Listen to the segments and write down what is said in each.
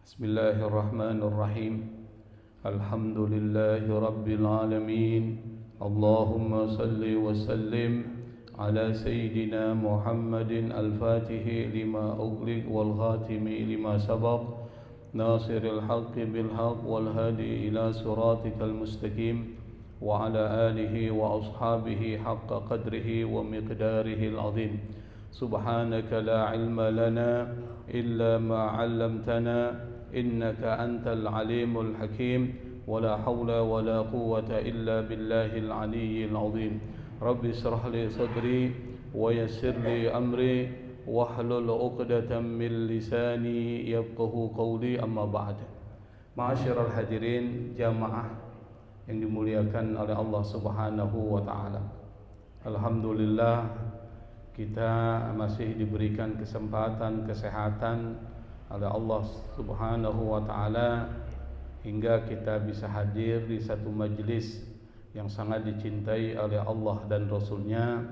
Bismillahirrahmanirrahim. Alhamdulillahi rabbil alamin. Allahumma salli wa sallim ala sayyidina Muhammadin al-fatihi lima ughliq wal khatimi lima sabaq nasiril haqqi bil haqq wal hadi ila siratikal mustaqim wa ala alihi wa ashabihi haqqa qadrihi wa miqdarihi al-azim. Subhanaka la ilma lana illa ma 'allamtana innaka antal alimul hakim wala hawla wala quwwata illa billahil aliyyil azim. Rabbi israh li sadri wa yassir li amri wahlul 'uqdatam min lisani yafqahu qawli, amma ba'd. Ma'asyiral hadirin jamaah yang dimuliakan oleh Allah Subhanahu wa taala. Alhamdulillah kita masih diberikan kesempatan kesehatan oleh Allah Subhanahu wa taala hingga kita bisa hadir di satu majelis yang sangat dicintai oleh Allah dan Rasul-Nya.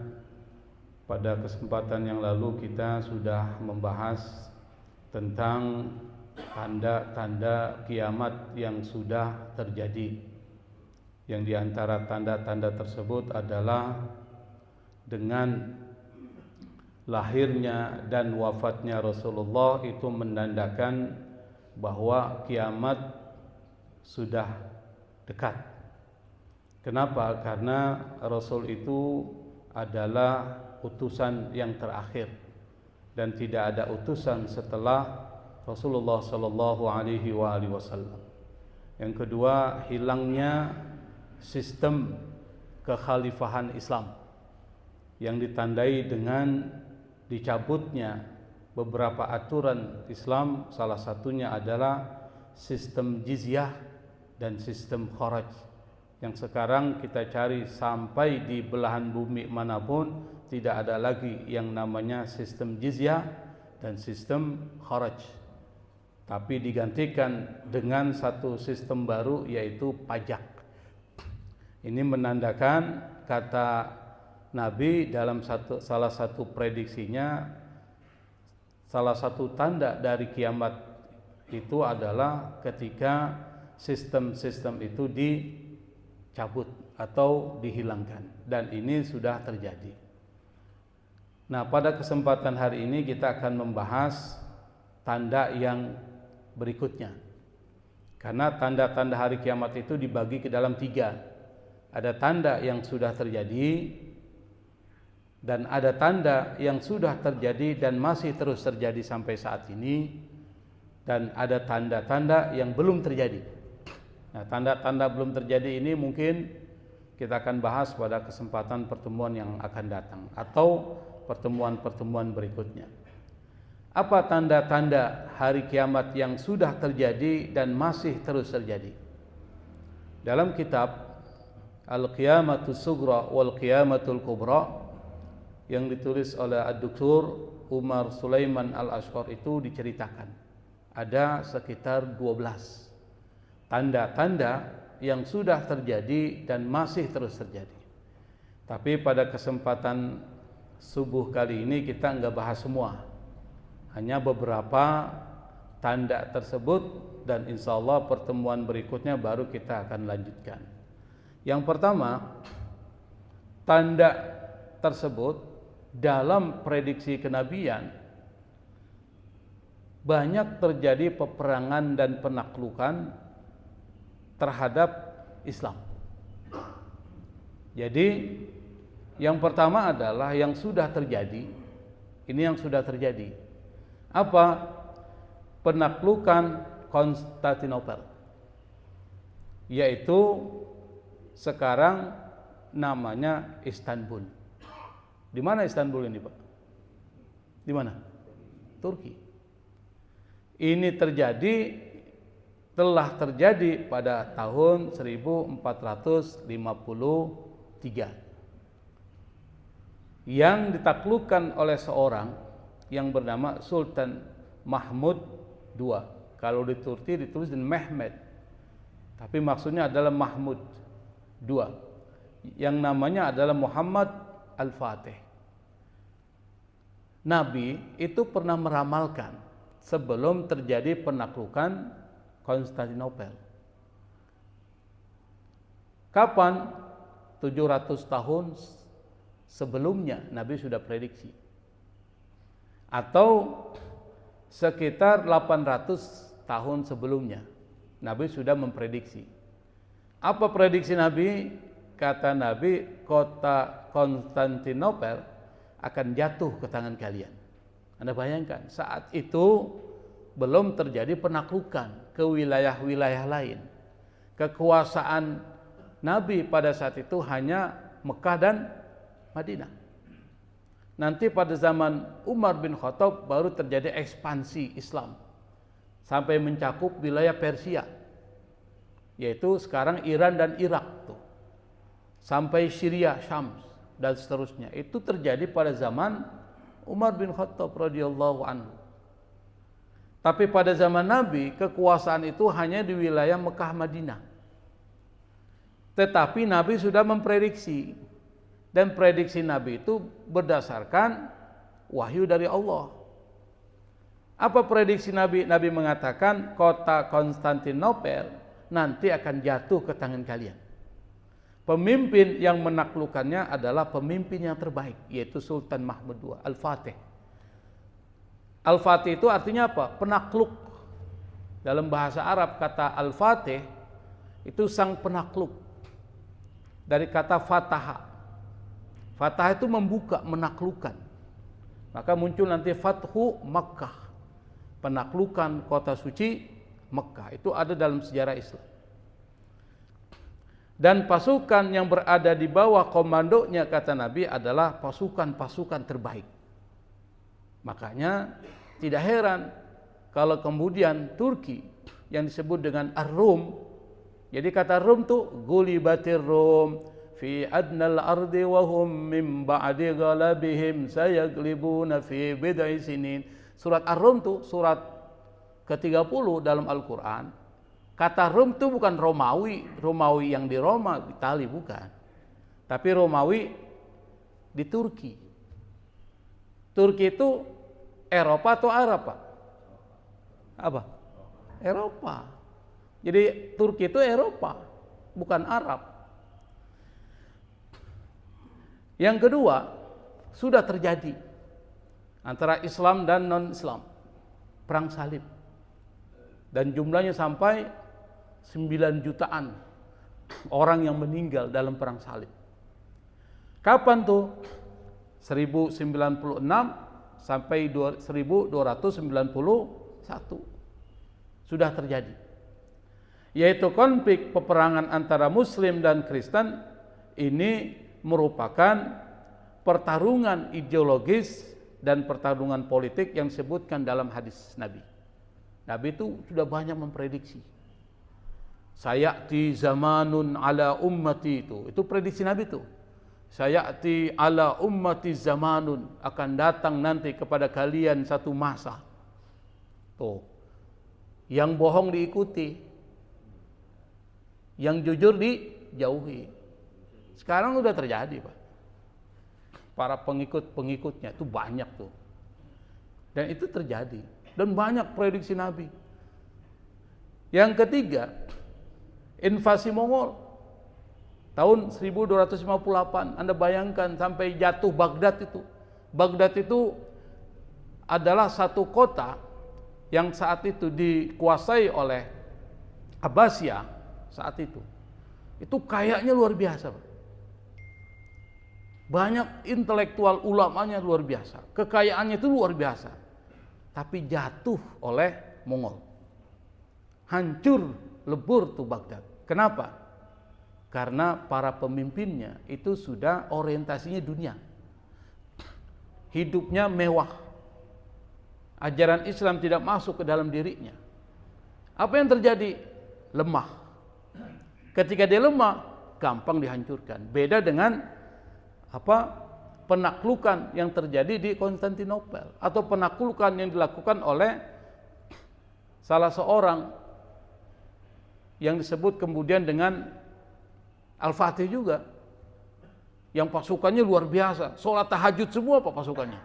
Pada kesempatan yang lalu kita sudah membahas tentang tanda-tanda kiamat yang sudah terjadi. Yang diantara tanda-tanda tersebut adalah dengan lahirnya dan wafatnya Rasulullah itu menandakan bahwa kiamat sudah dekat. Kenapa? Karena Rasul itu adalah utusan yang terakhir dan tidak ada utusan setelah Rasulullah sallallahu alaihi wasallam. Yang kedua, hilangnya sistem kekhalifahan Islam yang ditandai dengan dicabutnya beberapa aturan Islam, salah satunya adalah sistem jizyah dan sistem kharaj yang sekarang kita cari sampai di belahan bumi manapun tidak ada lagi yang namanya sistem jizyah dan sistem kharaj, tapi digantikan dengan satu sistem baru yaitu pajak. Ini menandakan, kata Nabi dalam salah satu prediksinya, salah satu tanda dari kiamat itu adalah ketika sistem-sistem itu dicabut atau dihilangkan, dan ini sudah terjadi. Nah, pada kesempatan hari ini kita akan membahas tanda yang berikutnya, karena tanda-tanda hari kiamat itu dibagi ke dalam 3. Ada tanda yang sudah terjadi, dan ada tanda yang sudah terjadi dan masih terus terjadi sampai saat ini, dan ada tanda-tanda yang belum terjadi. Nah, tanda-tanda belum terjadi ini mungkin kita akan bahas pada kesempatan pertemuan yang akan datang atau pertemuan-pertemuan berikutnya. Apa tanda-tanda hari kiamat yang sudah terjadi dan masih terus terjadi? Dalam kitab Al-Qiyamatus Sughra wal Qiyamatul Kubra yang ditulis oleh Ad-Doktor Umar Sulaiman Al-Ashqar itu diceritakan ada sekitar 12 tanda-tanda yang sudah terjadi dan masih terus terjadi. Tapi pada kesempatan subuh kali ini kita enggak bahas semua, hanya beberapa tanda tersebut, dan insya Allah pertemuan berikutnya baru kita akan lanjutkan. Yang pertama, tanda tersebut dalam prediksi kenabian banyak terjadi peperangan dan penaklukan terhadap Islam. Jadi yang pertama adalah yang sudah terjadi. Ini yang sudah terjadi. Apa? Penaklukan Konstantinopel, yaitu sekarang namanya Istanbul. Di mana Istanbul ini, Pak? Di mana? Turki. Ini telah terjadi pada tahun 1453 yang ditaklukkan oleh seorang yang bernama Sultan Mahmud II. Kalau di Turki ditulis dengan Mehmed, tapi maksudnya adalah Mahmud II, yang namanya adalah Muhammad Al-Fatih. Nabi itu pernah meramalkan sebelum terjadi penaklukan Konstantinopel. Kapan? 700 tahun sebelumnya Nabi sudah prediksi. Atau sekitar 800 tahun sebelumnya Nabi sudah memprediksi. Apa prediksi Nabi? Kata Nabi, kota Konstantinopel akan jatuh ke tangan kalian. Anda bayangkan, saat itu belum terjadi penaklukan ke wilayah-wilayah lain. Kekuasaan Nabi pada saat itu hanya Mekah dan Madinah. Nanti pada zaman Umar bin Khattab baru terjadi ekspansi Islam sampai mencakup wilayah Persia, yaitu sekarang Iran dan Irak tuh, sampai Syria, Syam dan seterusnya. Itu terjadi pada zaman Umar bin Khattab radhiyallahu anhu. Tapi pada zaman Nabi kekuasaan itu hanya di wilayah Mekah Madinah. Tetapi Nabi sudah memprediksi, dan prediksi Nabi itu berdasarkan wahyu dari Allah. Apa prediksi Nabi? Nabi mengatakan kota Konstantinopel nanti akan jatuh ke tangan kalian. Pemimpin yang menaklukkannya adalah pemimpin yang terbaik, yaitu Sultan Mahmud II, Al-Fatih. Al-Fatih itu artinya apa? Penakluk. Dalam bahasa Arab kata Al-Fatih itu sang penakluk. Dari kata Fataha. Fataha itu membuka, menaklukkan. Maka muncul nanti Fathu Makkah. Penaklukan kota suci Mekah. Itu ada dalam sejarah Islam. Dan pasukan yang berada di bawah komandonya kata Nabi adalah pasukan-pasukan terbaik. Makanya tidak heran kalau kemudian Turki yang disebut dengan Ar-Rum, jadi kata Rum tuh gulibatir Rum fi adnal ardi wa hum min ba'di ghalabihim sayaglibuna fi bid'i sinin. Surat Ar-Rum tuh surat ke-30 dalam Al-Qur'an. Kata Rum itu bukan Romawi yang di Roma, Itali, bukan. Tapi Romawi di Turki. Turki itu Eropa atau Arab, Pak? Apa? Eropa. Jadi Turki itu Eropa, bukan Arab. Yang kedua, sudah terjadi antara Islam dan non-Islam, perang salib. Dan jumlahnya sampai 9 jutaan orang yang meninggal dalam perang salib. Kapan tuh? 1096 sampai 1291 sudah terjadi. Yaitu konflik peperangan antara Muslim dan Kristen. Ini merupakan pertarungan ideologis dan pertarungan politik yang disebutkan dalam hadis Nabi. Nabi itu sudah banyak memprediksi. Sayati zamanun ala ummati, itu prediksi Nabi itu. Sayati ala ummati zamanun, akan datang nanti kepada kalian satu masa. Tuh. Yang bohong diikuti, yang jujur dijauhi. Sekarang sudah terjadi, Pak. Para pengikut-pengikutnya itu banyak tuh. Dan itu terjadi. Dan banyak prediksi Nabi. Yang ketiga, invasi Mongol tahun 1258. Anda bayangkan sampai jatuh Baghdad itu. Baghdad itu adalah satu kota yang saat itu dikuasai oleh Abbasiyah saat itu. Itu kayaknya luar biasa, Pak. Banyak intelektual ulamanya luar biasa. Kekayaannya itu luar biasa. Tapi jatuh oleh Mongol. Hancur lebur tuh Baghdad. Kenapa? Karena para pemimpinnya itu sudah orientasinya dunia. Hidupnya mewah. Ajaran Islam tidak masuk ke dalam dirinya. Apa yang terjadi? Lemah. Ketika dia lemah, gampang dihancurkan. Beda dengan penaklukan yang terjadi di Konstantinopel atau penaklukan yang dilakukan oleh salah seorang yang disebut kemudian dengan Al-Fatih juga, yang pasukannya luar biasa, sholat tahajud semua Pak pasukannya.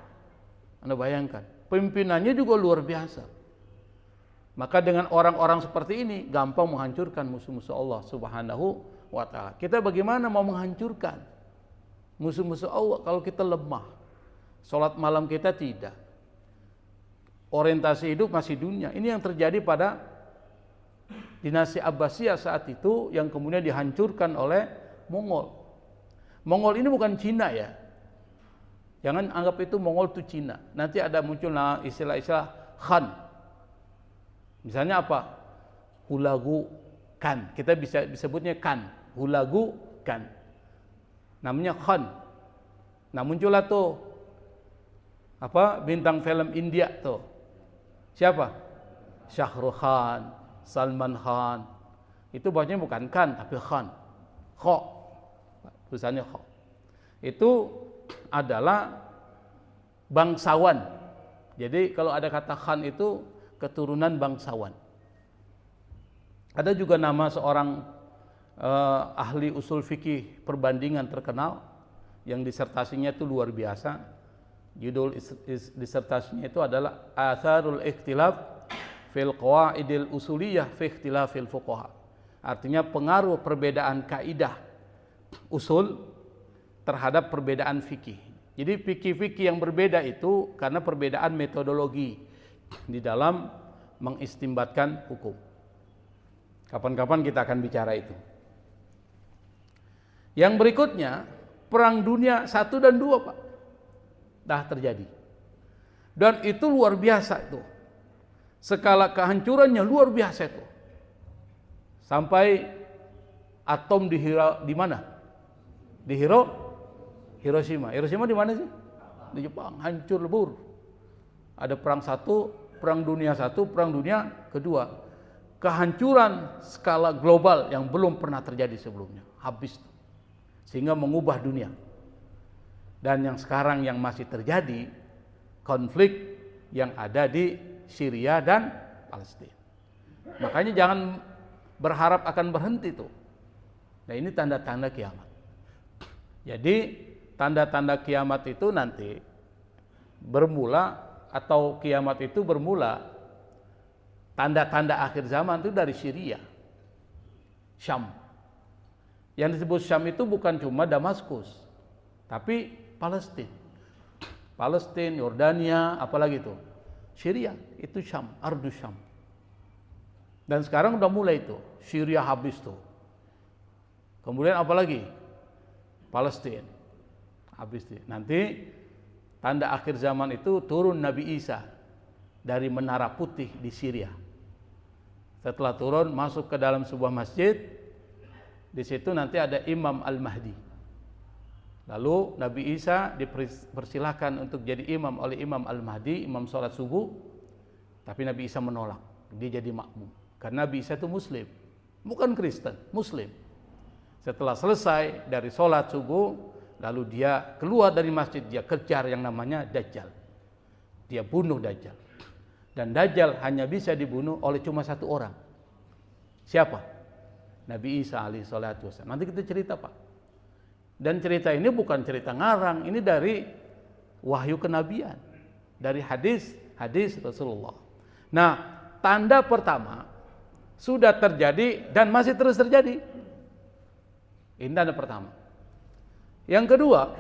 Anda bayangkan, pimpinannya juga luar biasa. Maka dengan orang-orang seperti ini gampang menghancurkan musuh-musuh Allah Subhanahu wa ta'ala. Kita bagaimana mau menghancurkan musuh-musuh Allah kalau kita lemah? Salat malam kita tidak. Orientasi hidup masih dunia. Ini yang terjadi pada dinasti Abbasiyah saat itu yang kemudian dihancurkan oleh Mongol. Mongol ini bukan Cina ya. Jangan anggap itu Mongol itu Cina. Nanti ada muncul istilah-istilah Khan. Misalnya apa? Hulagu Khan. Kita bisa disebutnya Khan. Hulagu Khan. Namanya Khan. Nah muncullah tuh apa bintang film India tuh. Siapa? Shah Rukh Khan, Salman Khan. Itu bacanya bukan Khan tapi Khan. Kho. Tulisannya Kho. Itu adalah bangsawan. Jadi kalau ada kata Khan itu keturunan bangsawan. Ada juga nama seorang ahli usul fikih perbandingan terkenal yang disertasinya itu luar biasa. Judul disertasinya itu adalah Atharul Ikhtilaf fil Qawaidil Usuliyah fi Ikhtilafil Fuqaha. Artinya pengaruh perbedaan kaidah usul terhadap perbedaan fikih. Jadi fikih-fikih yang berbeda itu karena perbedaan metodologi di dalam mengistimbatkan hukum. Kapan-kapan kita akan bicara itu. Yang berikutnya, perang dunia 1 dan 2, Pak. Dah terjadi. Dan itu luar biasa itu. Skala kehancurannya luar biasa itu. Sampai atom di mana? Di Hiroshima. Hiroshima di mana sih? Di Jepang, hancur lebur. Ada perang 1, perang dunia 1, perang dunia kedua. Kehancuran skala global yang belum pernah terjadi sebelumnya. Habis. Sehingga mengubah dunia. Dan yang sekarang yang masih terjadi, konflik yang ada di Syria dan Palestina. Makanya jangan berharap akan berhenti tuh. Nah ini tanda-tanda kiamat. Jadi tanda-tanda kiamat itu nanti bermula atau kiamat itu bermula tanda-tanda akhir zaman itu dari Syria, Syam. Yang disebut Syam itu bukan cuma Damaskus, tapi Palestina, Yordania, apalagi itu Syria, itu Syam, Ardus Syam. Dan sekarang udah mulai itu, Syria habis tuh. Kemudian apalagi? Palestina habis tuh. Nanti tanda akhir zaman itu turun Nabi Isa dari Menara Putih di Syria. Setelah turun masuk ke dalam sebuah masjid, di situ nanti ada Imam Al-Mahdi. Lalu Nabi Isa dipersilahkan untuk jadi imam oleh Imam Al-Mahdi, imam sholat subuh. Tapi Nabi Isa menolak, dia jadi makmum. Karena Nabi Isa itu Muslim, bukan Kristen, Muslim. Setelah selesai dari sholat subuh, lalu dia keluar dari masjid, dia kejar yang namanya Dajjal. Dia bunuh Dajjal. Dan Dajjal hanya bisa dibunuh oleh cuma satu orang. Siapa? Nabi Isa alaihi salatu wassalam. Nanti kita cerita, Pak. Dan cerita ini bukan cerita ngarang, ini dari wahyu kenabian, dari hadis Rasulullah. Nah, tanda pertama sudah terjadi dan masih terus terjadi. Ini tanda pertama. Yang kedua,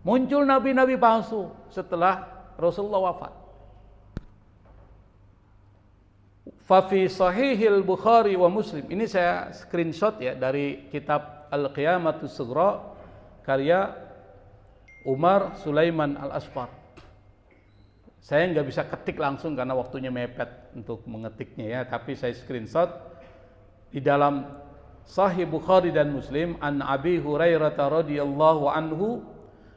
muncul nabi-nabi palsu setelah Rasulullah wafat. Fa fi sahihil Bukhari wa Muslim. Ini saya screenshot ya dari kitab Al-Qiyamatus Sughra karya Umar Sulaiman Al-Asfar. Saya nggak bisa ketik langsung karena waktunya mepet untuk mengetiknya ya, tapi saya screenshot di dalam Sahih Bukhari dan Muslim an Abi Hurairah radhiyallahu anhu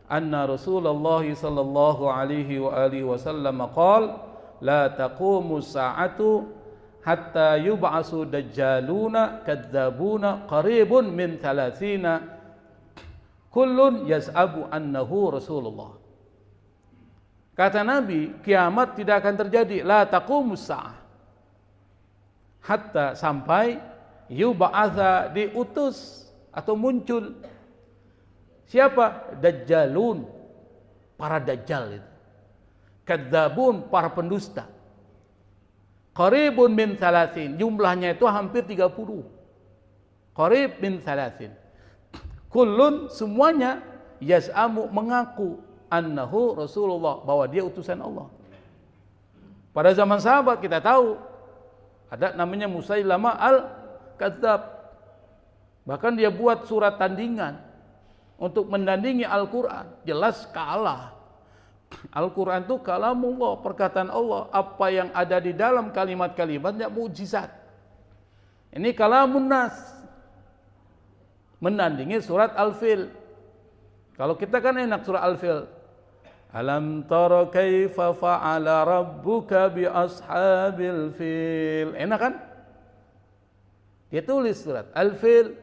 anna Rasulullah sallallahu alaihi wa alihi wasallam qala la taqumu sa'atu hatta yub'asu dajjaluna kadzabuna qaribun min 30 kullun yaz'abu annahu Rasulullah. Kata Nabi, kiamat tidak akan terjadi, la taqumus sa'ah, hatta sampai yub'atsa diutus atau muncul siapa? Dajjalun, para dajjal itu. Kadzabun, para pendusta. Qaribun min salasin. Jumlahnya itu hampir 30. Qarib min salasin. Kullun, semuanya yaz'amu, mengaku annahu Rasulullah, bahwa dia utusan Allah. Pada zaman sahabat kita tahu ada namanya Musailamah al-Kadzdzab. Bahkan dia buat surat tandingan untuk menandingi Al-Quran. Jelas kalah. Al-Quran itu kalamullah, perkataan Allah. Apa yang ada di dalam kalimat-kalimatnya mukjizat. Ini kalamun nas, menandingi surat Al-Fil. Kalau kita kan enak surat Al-Fil. Alam tara kaifa fa'ala rabbuka bi ashabil fil. Enak kan? Dia tulis surat Al-Fil,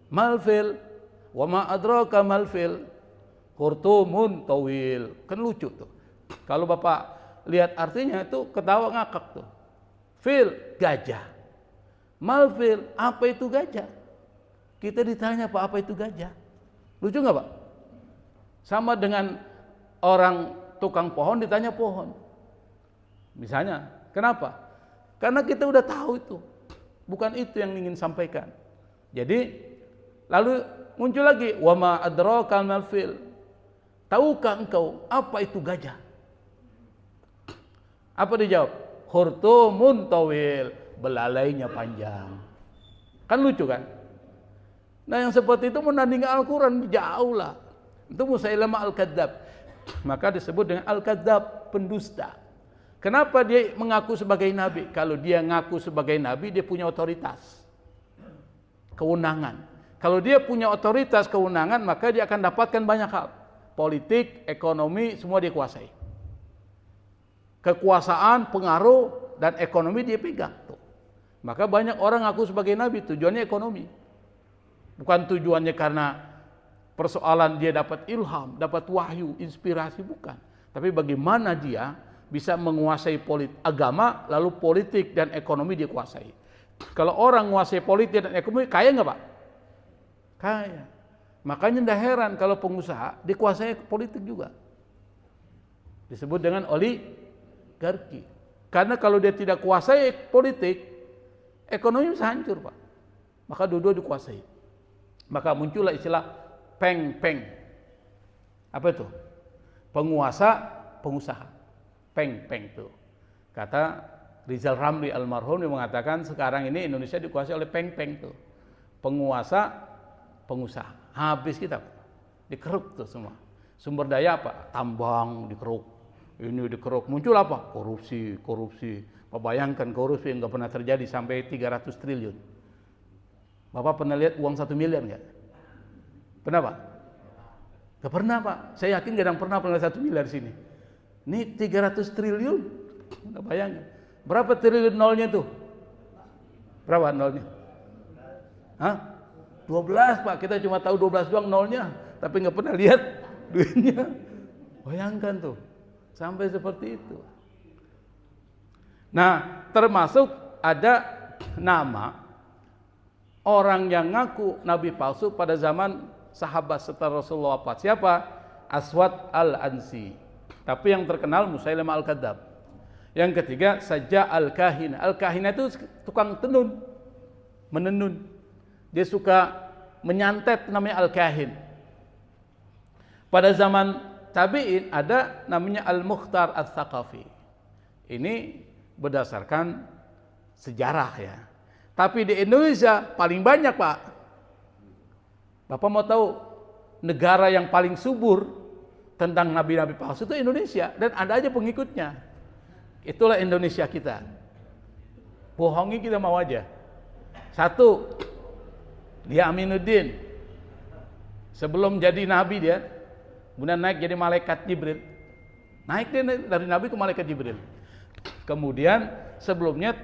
mal fil, wa ma adraka mal fil, khurtumun tawil. Kan lucu tuh. Kalau Bapak lihat artinya itu ketawa ngakak tuh. Fil, gajah. Mal fil, apa itu gajah? Kita ditanya, Pak, apa itu gajah? Lucu nggak, Pak? Sama dengan orang tukang pohon ditanya pohon. Misalnya, kenapa? Karena kita udah tahu itu. Bukan itu yang ingin sampaikan. Jadi, lalu muncul lagi, wa ma adraka mal fil. Tahukah engkau apa itu gajah? Apa dijawab? Khurtumun tawil, belalainya panjang. Kan lucu kan? Nah, yang seperti itu menandingi Al-Quran jauh lah. Itu Musailamah al-Kadzdzab. Maka disebut dengan al-Kadzdzab, pendusta. Kenapa dia mengaku sebagai nabi? Kalau dia ngaku sebagai nabi, dia punya otoritas, kewenangan. Kalau dia punya otoritas, kewenangan, maka dia akan dapatkan banyak hal. Politik, ekonomi, semua dia kuasai. Kekuasaan, pengaruh, dan ekonomi dia pegang. Tuh. Maka banyak orang ngaku sebagai nabi, tujuannya ekonomi. Bukan tujuannya karena persoalan dia dapat ilham, dapat wahyu, inspirasi, bukan. Tapi bagaimana dia bisa menguasai agama, lalu politik dan ekonomi dia kuasai. Kalau orang menguasai politik dan ekonomi, kaya nggak, Pak? Kaya. Makanya tidak heran kalau pengusaha dikuasai politik juga. Disebut dengan oligarki. Karena kalau dia tidak kuasai politik, ekonomi bisa hancur, Pak. Maka dua-dua dikuasai. Maka muncullah istilah peng-peng. Apa itu? Penguasa, pengusaha. Peng-peng itu. Kata Rizal Ramli almarhum, dia mengatakan sekarang ini Indonesia dikuasai oleh peng-peng itu. Penguasa, pengusaha. Habis kita, dikeruk tuh semua. Sumber daya apa? Tambang dikeruk. Ini dikeruk. Muncul apa? Korupsi, korupsi. Bayangkan korupsi yang nggak pernah terjadi sampai 300 triliun. Bapak pernah lihat uang 1 miliar nggak? Pernah, Pak? Gak pernah, Pak. Saya yakin gak ada yang pernah 1 miliar di sini. Ini 300 triliun. Nggak bayangin. Berapa triliun nolnya tuh? Berapa nolnya? Hah? 12, Pak. Kita cuma tahu 12 doang nolnya, tapi nggak pernah lihat duitnya. Bayangkan tuh. Sampai seperti itu. Nah, termasuk ada nama orang yang ngaku nabi palsu pada zaman sahabat setelah Rasulullah wafat. Siapa? Aswad al-Ansi. Tapi yang terkenal Musailamah al-Kadzdzab. Yang ketiga Sajjah al-Kahin. Al-Kahin itu tukang tenun, menenun. Dia suka menyantet, namanya al-Kahin. Pada zaman tabi'in ada namanya Al-Mukhtar Ats-Tsaqafi. Ini berdasarkan sejarah ya. Tapi di Indonesia paling banyak, Pak. Bapak mau tahu negara yang paling subur tentang nabi-nabi palsu itu Indonesia, dan ada aja pengikutnya. Itulah Indonesia kita. Bohongi kita mau aja. Satu, dia Aminuddin. Sebelum jadi nabi dia, kemudian naik jadi malaikat Jibril. Naik dia dari nabi ke malaikat Jibril. Kemudian sebelumnya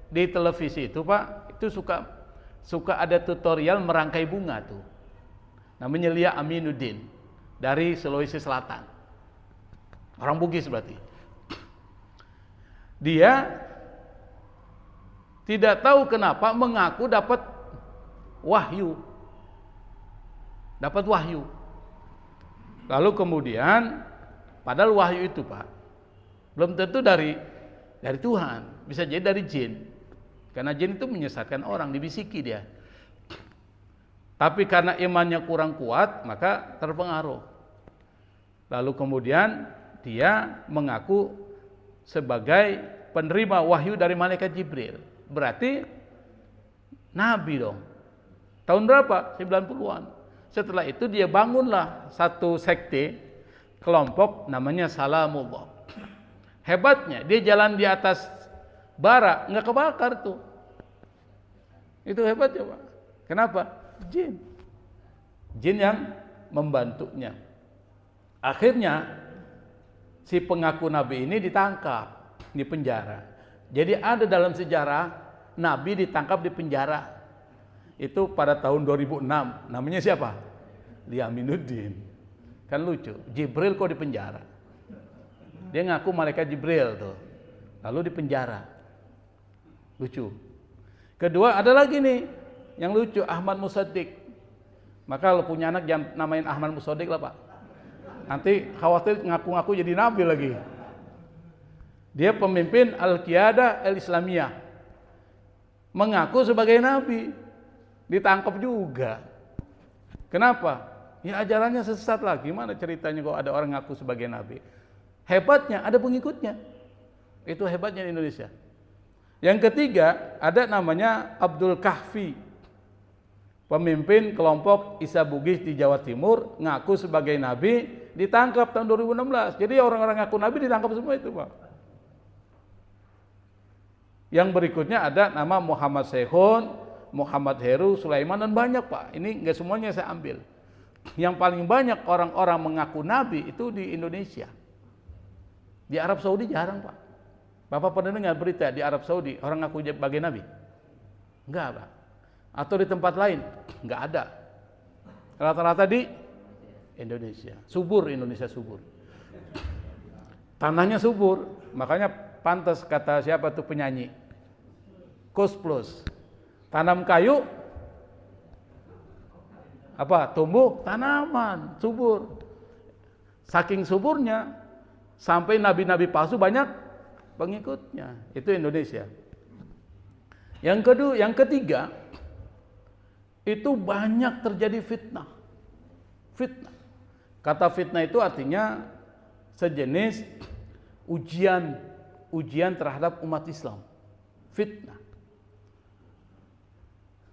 di televisi itu, Pak, itu suka ada tutorial merangkai bunga tuh. Namanya Lia Aminuddin dari Sulawesi Selatan. Orang Bugis berarti. Dia tidak tahu kenapa mengaku dapat wahyu. Dapat wahyu. Lalu kemudian padahal wahyu itu, Pak, belum tentu dari Dari Tuhan, bisa jadi dari jin. Karena jin itu menyesatkan orang, dibisiki dia. Tapi karena imannya kurang kuat, maka terpengaruh. Lalu kemudian dia mengaku sebagai penerima wahyu dari malaikat Jibril. Berarti nabi dong. Tahun berapa? 90-an. Setelah itu dia bangunlah satu sekte, kelompok namanya Salamullah. Hebatnya, dia jalan di atas bara, nggak kebakar tuh. Itu hebatnya, Pak. Kenapa? Jin. Jin yang membantunya. Akhirnya si pengaku nabi ini ditangkap di penjara. Jadi ada dalam sejarah nabi ditangkap di penjara. Itu pada tahun 2006. Namanya siapa? Liaminuddin. Kan lucu. Jibril kok di penjara? Dia ngaku malaikat Jibril tuh. Lalu di penjara. Lucu. Kedua ada lagi nih yang lucu, Ahmad Musaddiq. Maka kalau punya anak jangan namain Ahmad Musaddiq lah, Pak. Nanti khawatir ngaku-ngaku jadi nabi lagi. Dia pemimpin Al-Qiyadah Al-Islamiyah. Mengaku sebagai nabi. Ditangkap juga. Kenapa? Ya ajarannya sesat lah. Gimana ceritanya kok ada orang ngaku sebagai nabi? Hebatnya ada pengikutnya. Itu hebatnya di Indonesia. Yang ketiga ada namanya Abdul Kahfi. Pemimpin kelompok Isa Bugis di Jawa Timur, ngaku sebagai nabi, ditangkap tahun 2016. Jadi orang-orang ngaku nabi ditangkap semua itu, Pak. Yang berikutnya ada nama Muhammad Sehun, Muhammad Heru, Sulaiman, dan banyak, Pak. Ini enggak semuanya saya ambil. Yang paling banyak orang-orang mengaku nabi itu di Indonesia. Di Arab Saudi jarang, Pak. Bapak pernah dengar berita di Arab Saudi orang ngaku sebagai nabi? Enggak, Pak. Atau di tempat lain? Enggak ada. Rata-rata di Indonesia. Subur, Indonesia subur. Tanahnya subur, makanya pantas kata siapa tuh penyanyi? Kos plus. Tanam kayu apa? Tumbuh tanaman, subur. Saking suburnya sampai nabi-nabi palsu banyak pengikutnya. Itu Indonesia. Yang kedua, yang ketiga, itu banyak terjadi fitnah. Fitnah. Kata fitnah itu artinya sejenis ujian terhadap umat Islam. Fitnah.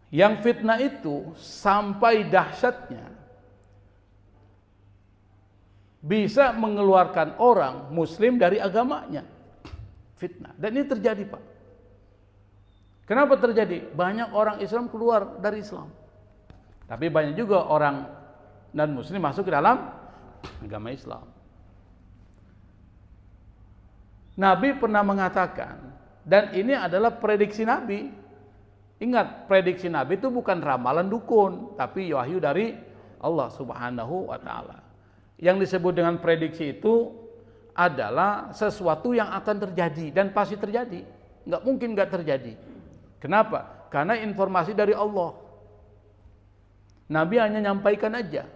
Yang fitnah itu sampai dahsyatnya bisa mengeluarkan orang muslim dari agamanya. Fitnah. Dan ini terjadi, Pak. Kenapa terjadi? Banyak orang Islam keluar dari Islam. Tapi banyak juga orang non muslim masuk ke dalam agama Islam. Nabi pernah mengatakan, dan ini adalah prediksi Nabi. Ingat, prediksi Nabi itu bukan ramalan dukun, tapi wahyu dari Allah Subhanahu wa taala. Yang disebut dengan prediksi itu adalah sesuatu yang akan terjadi dan pasti terjadi. Nggak mungkin nggak terjadi. Kenapa? Karena informasi dari Allah. Nabi hanya nyampaikan aja.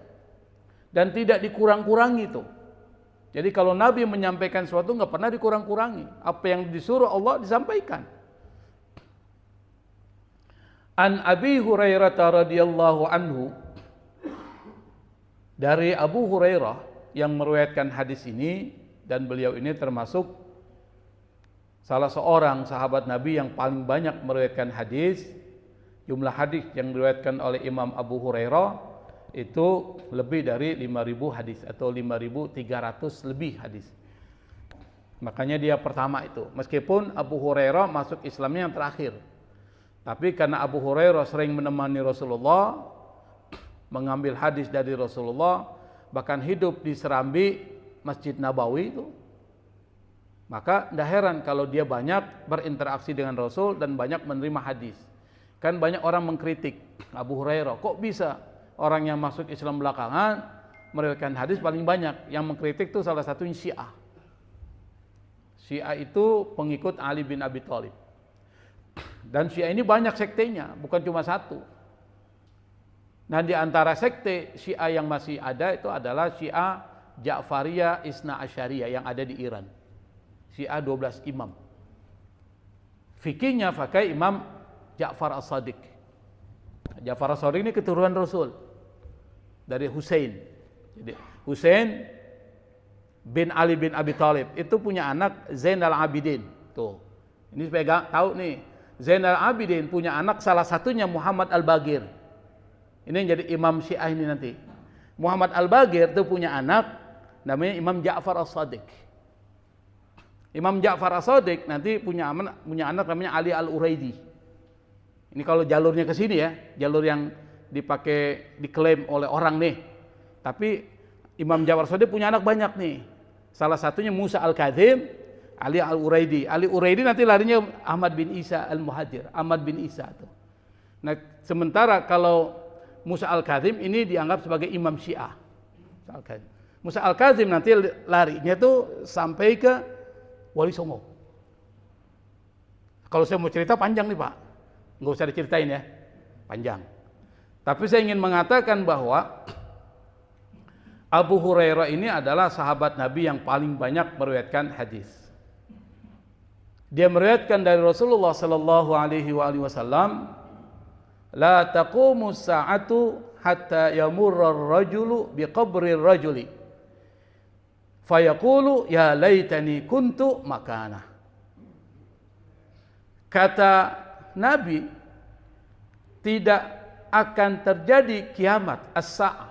Dan tidak dikurang-kurangi itu. Jadi kalau Nabi menyampaikan sesuatu nggak pernah dikurang-kurangi. Apa yang disuruh Allah disampaikan. An Abi Hurairah radhiyallahu anhu, dari Abu Hurairah yang meriwayatkan hadis ini, dan beliau ini termasuk salah seorang sahabat Nabi yang paling banyak meriwayatkan hadis. Jumlah hadis yang diriwayatkan oleh Imam Abu Hurairah itu lebih dari 5.000 hadis atau 5.300 lebih hadis. Makanya dia pertama itu. Meskipun Abu Hurairah masuk Islamnya yang terakhir. Tapi karena Abu Hurairah sering menemani Rasulullah, mengambil hadis dari Rasulullah, bahkan hidup di serambi Masjid Nabawi itu, maka tidak heran kalau dia banyak berinteraksi dengan Rasul dan banyak menerima hadis. Kan banyak orang mengkritik Abu Hurairah, kok bisa orang yang masuk Islam belakangan meriwayatkan hadis paling banyak? Yang mengkritik itu salah satunya Syiah. Syiah itu pengikut Ali bin Abi Thalib. Dan Syiah ini banyak sektenya, bukan cuma satu. Nah, di antara sekte Syiah yang masih ada itu adalah Syiah Ja'fariyah Isna Asyariyah yang ada di Iran. Syiah 12 imam. fikihnya pakai Imam Ja'far As-Shadiq. Ja'far As-Shadiq ini keturunan Rasul dari Husain. Jadi Husain bin Ali bin Abi Thalib itu punya anak Zainal Abidin. Tuh. Ini supaya tahu nih, Zainal Abidin punya anak salah satunya Muhammad Al-Baqir. Ini yang jadi imam Syiah ini nanti. Muhammad Al-Baqir itu punya anak namanya Imam Ja'far As-Shadiq. Imam Ja'far As-Shadiq nanti punya anak namanya Ali Al-Uraidi. Ini kalau jalurnya ke sini ya, jalur yang diklaim oleh orang nih. Tapi Imam Ja'far As-Shadiq punya anak banyak nih. Salah satunya Musa Al-Kadzim, Ali Al-Uraidi. Ali Uraidi nanti larinya Ahmad bin Isa Al-Muhajir, Ahmad bin Isa tuh. Nah, sementara kalau Musa Al-Kadzim ini dianggap sebagai imam Syiah. Musa Al-Kadzim nanti larinya tuh sampai ke Wali Songo. Kalau saya mau cerita panjang nih Pak, nggak usah diceritain ya, panjang. Tapi saya ingin mengatakan bahwa Abu Hurairah ini adalah sahabat Nabi yang paling banyak meriwayatkan hadis. Dia meriwayatkan dari Rasulullah sallallahu alaihi wasallam, la taqumu sa'atu hatta yamurra ar-rajulu biqabri ar-rajuli fayaqulu ya laitani kuntu makana. Kata Nabi, tidak akan terjadi kiamat as-sa'ah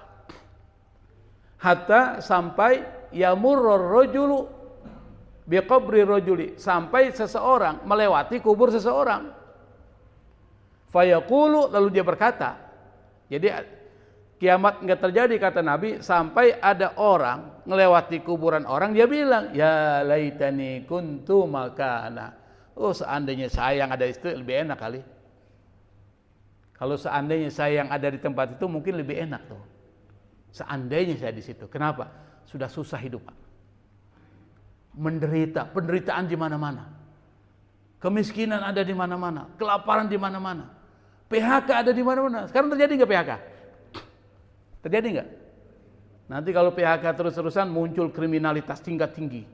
hatta sampai yamurra ar-rajulu biqabri ar-rajuli, sampai seseorang melewati kubur seseorang. Fayaqulu, lalu dia berkata, jadi kiamat enggak terjadi kata Nabi sampai ada orang melewati kuburan orang, dia bilang ya laitani kuntu makana. Oh, seandainya saya yang ada di situ lebih enak kali. Kalau seandainya saya yang ada di tempat itu mungkin lebih enak tuh. Seandainya saya di situ. Kenapa? Sudah susah hidup, Pak. Menderita, penderitaan di mana-mana. Kemiskinan ada di mana-mana, kelaparan di mana-mana. PHK ada di mana-mana. Sekarang terjadi nggak PHK? Terjadi nggak? Nanti kalau PHK terus-terusan muncul kriminalitas tingkat tinggi.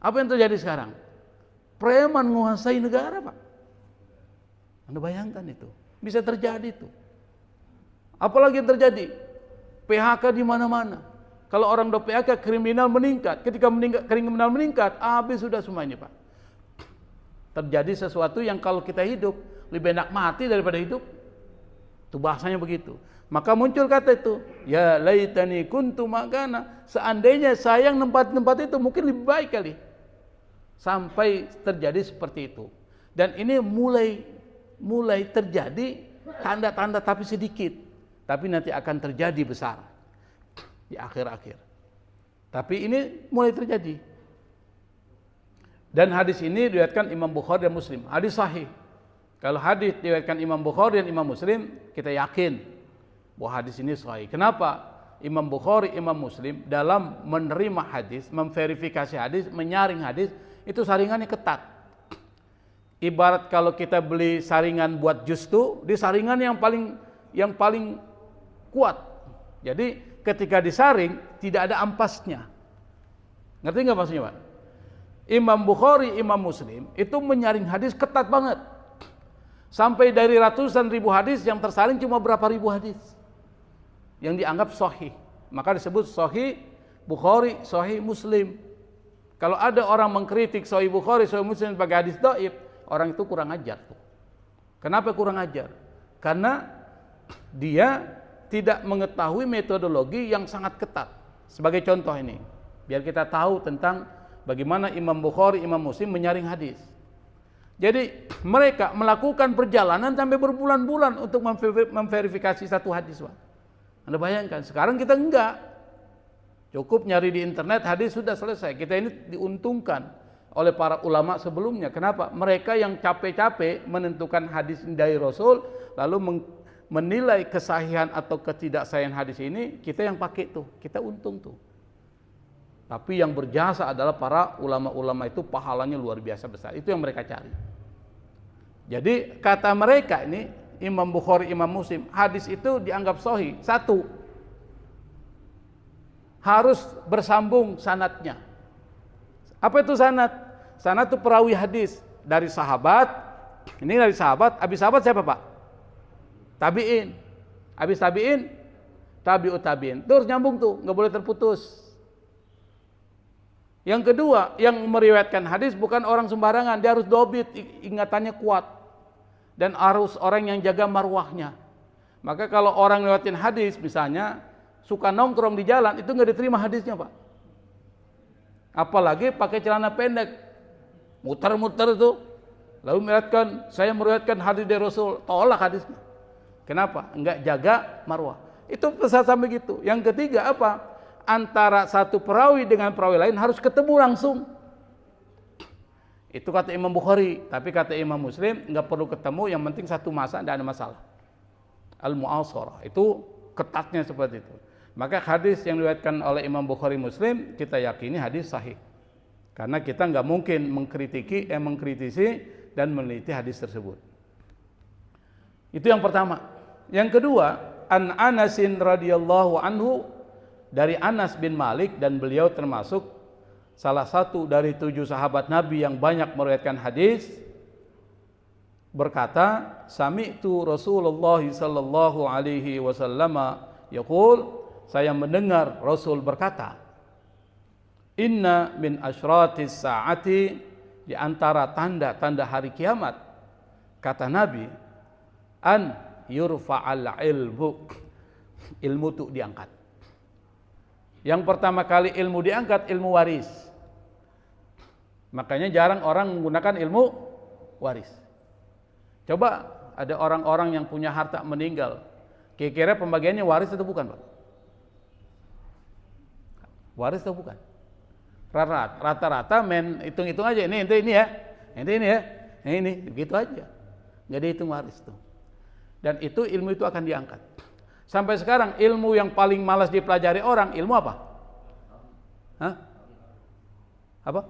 Apa yang terjadi sekarang? Preman menguasai negara, Pak. Anda bayangkan itu. Bisa terjadi itu. Apalagi yang terjadi? PHK di mana-mana. Kalau orang udah PHK, kriminal meningkat. Ketika kriminal meningkat, habis sudah semua ini, Pak. Terjadi sesuatu yang kalau kita hidup lebih enak mati daripada hidup. Itu bahasanya begitu. Maka muncul kata itu, ya laitani kuntu makana, seandainya saya yang tempat itu mungkin lebih baik kali. Sampai terjadi seperti itu. Dan ini mulai terjadi tanda-tanda tapi sedikit. Tapi nanti akan terjadi besar di akhir-akhir. Tapi ini mulai terjadi. Dan hadis ini diriwayatkan Imam Bukhari dan Muslim. Hadis sahih. Kalau hadis diriwayatkan Imam Bukhari dan Imam Muslim, kita yakin bahwa hadis ini sahih. Kenapa? Imam Bukhari, Imam Muslim dalam menerima hadis, memverifikasi hadis, menyaring hadis, itu saringannya ketat. Ibarat kalau kita beli saringan buat jus tuh, di saringan yang paling kuat. Jadi ketika disaring tidak ada ampasnya. Ngerti nggak maksudnya, Pak? Imam Bukhari, Imam Muslim itu menyaring hadis ketat banget. Sampai dari ratusan ribu hadis yang tersaring cuma berapa ribu hadis yang dianggap sahih. Maka disebut sahih Bukhari, sahih Muslim. Kalau ada orang mengkritik sahih Bukhari, sahih Muslim sebagai hadis dhaif, orang itu kurang ajar tuh. Kenapa kurang ajar? Karena dia tidak mengetahui metodologi yang sangat ketat. Sebagai contoh ini, biar kita tahu tentang bagaimana Imam Bukhari, Imam Muslim menyaring hadis. Jadi mereka melakukan perjalanan sampai berbulan-bulan untuk memverifikasi satu hadis, Pak. Anda bayangkan, sekarang kita enggak. Cukup nyari di internet, hadis sudah selesai. Kita ini diuntungkan oleh para ulama sebelumnya. Kenapa? Mereka yang capek-capek menentukan hadis dari Rasul, lalu menilai kesahihan atau ketidaksahihan hadis ini, kita yang pakai tuh, kita untung tuh. Tapi yang berjasa adalah para ulama-ulama itu pahalanya luar biasa besar. Itu yang mereka cari. Jadi kata mereka ini, Imam Bukhari, Imam Muslim, hadis itu dianggap sahih. Satu, harus bersambung sanadnya. Apa itu sanad? Sanad itu perawi hadis. dari sahabat. Ini dari sahabat. Habis sahabat siapa Pak? Tabi'in. Habis tabi'in, tabi'ut tabi'in. Terus nyambung tuh, nggak boleh terputus. Yang kedua, yang meriwayatkan hadis bukan orang sembarangan, dia harus dobit, ingatannya kuat. Dan harus orang yang jaga marwahnya. Maka kalau orang lewatin hadis misalnya suka nongkrong di jalan, itu nggak diterima hadisnya Pak. Apalagi pakai celana pendek, muter-muter itu, lalu meriwayatkan, saya meriwayatkan hadis dari Rasul, tolak hadisnya. Kenapa? Enggak jaga marwah. Itu pesan sampai gitu. Yang ketiga apa? Antara satu perawi dengan perawi lain harus ketemu langsung. Itu kata Imam Bukhari. Tapi kata Imam Muslim nggak perlu ketemu, yang penting satu masa, tidak ada masalah. Al-mu'asharah itu ketatnya seperti itu. Maka hadis yang diriwayatkan oleh Imam Bukhari Muslim kita yakini hadis sahih. Karena kita nggak mungkin mengkritisi dan meneliti hadis tersebut. Itu yang pertama. Yang kedua, an Anasin radhiyallahu anhu, dari Anas bin Malik, dan beliau termasuk salah satu dari 7 sahabat Nabi yang banyak meriwayatkan hadis, berkata, sami'tu Rasulullah sallallahu alaihi wasallam yaqul, saya mendengar Rasul berkata, inna min asyratis saati, di antara tanda-tanda hari kiamat, kata Nabi, an yurfa'al ilmu itu diangkat. Yang pertama kali ilmu diangkat, ilmu waris. Makanya jarang orang menggunakan ilmu waris. Coba ada orang-orang yang punya harta meninggal, kira-kira pembagiannya waris atau bukan Pak? Waris atau bukan? Rata-rata main hitung-hitung aja, ini ya, ini ya, ini begitu aja, nggak dihitung waris tuh. Dan itu ilmu itu akan diangkat. Sampai sekarang ilmu yang paling malas dipelajari orang, ilmu apa? Hah? Apa?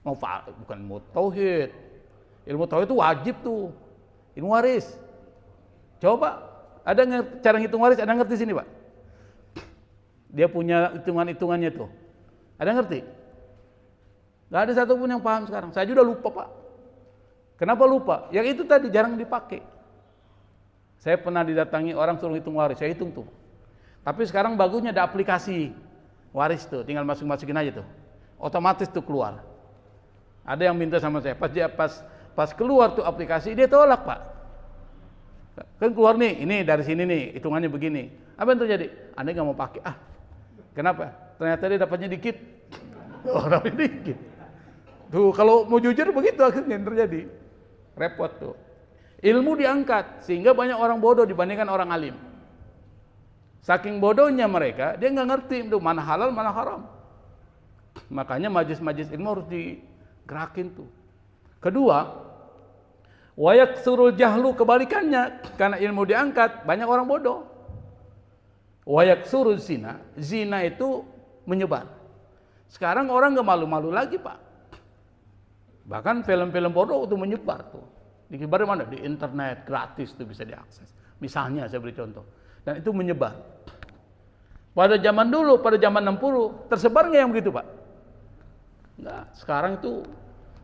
Bukan ilmu tauhid. Ilmu tauhid itu wajib tuh. Ilmu waris. Coba, ada cara ngitung waris? Ada ngerti sini Pak? Dia punya hitungan-hitungannya tuh. Ada ngerti? Gak ada satupun yang paham sekarang. Saya juga lupa Pak. Kenapa lupa? Yang itu tadi jarang dipakai. Saya pernah didatangi orang suruh hitung waris, saya hitung tuh. Tapi sekarang bagusnya ada aplikasi waris tuh, tinggal masukin aja tuh. Otomatis tuh keluar. Ada yang minta sama saya, pas keluar tuh aplikasi, dia tolak Pak. Kan keluar nih, ini dari sini nih, hitungannya begini. Apa yang terjadi? Anda nggak mau pakai. Kenapa? Ternyata dia dapatnya dikit. Dapatnya dikit. Tuh kalau mau jujur begitu akhirnya yang terjadi. Repot tuh. Ilmu diangkat sehingga banyak orang bodoh dibandingkan orang alim. Saking bodohnya mereka, dia nggak ngerti itu mana halal mana haram. Makanya majlis-majlis ilmu harus digerakin tuh. Kedua, wayak surul jahlu, kebalikannya, karena ilmu diangkat banyak orang bodoh. Wayak surul zina, zina itu menyebar. Sekarang orang nggak malu-malu lagi Pak. Bahkan film-film bodoh itu menyebar tuh. Dikibar mana? Di internet, gratis tuh bisa diakses. Misalnya saya beri contoh. Dan itu menyebar. Pada zaman dulu, pada zaman 60, tersebar nggak yang begitu Pak? Enggak. Sekarang itu